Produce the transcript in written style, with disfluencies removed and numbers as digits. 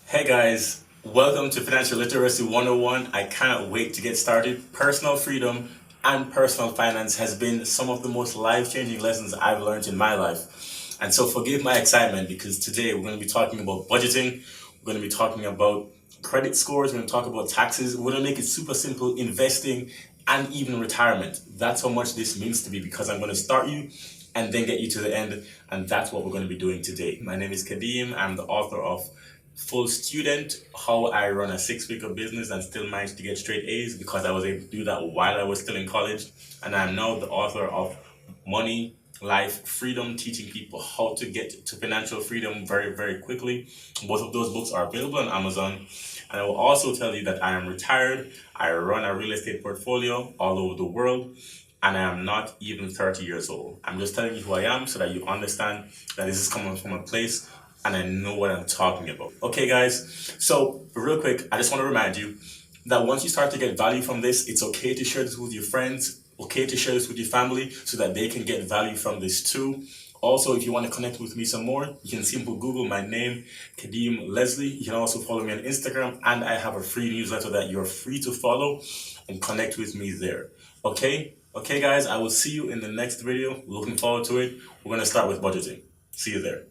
Hey guys, welcome to Financial Literacy 101. I cannot wait to get started. Personal freedom and personal finance has been some of the most life-changing lessons I've learned in my life. And so forgive my excitement because today we're going to be talking about budgeting, we're going to be talking about credit scores, we're going to talk about taxes, we're going to make it super simple, investing, and even retirement. That's how much this means to me because I'm going to start you and then get you to the end. And that's what we're going to be doing today. My name is Kadeem. I'm the author of Full Student, How I Run a Six-Figure Business and Still Manage to Get Straight A's, because I was able to do that while I was still in college. And I'm now the author of Money, Life, Freedom, teaching people how to get to financial freedom very, very quickly. Both of those books are available on Amazon. And I will also tell you that I am retired. I run a real estate portfolio all over the world, and I am not even 30 years old. I'm just telling you who I am so that you understand that this is coming from a place and I know what I'm talking about. Okay, guys, so real quick, I just want to remind you that once you start to get value from this, it's okay to share this with your friends, okay to share this with your family so that they can get value from this too. Also, if you want to connect with me some more, you can simply Google my name, Kadeem Leslie. You can also follow me on Instagram, and I have a free newsletter that you're free to follow and connect with me there. Okay? Okay, guys, I will see you in the next video. Looking forward to it. We're going to start with budgeting. See you there.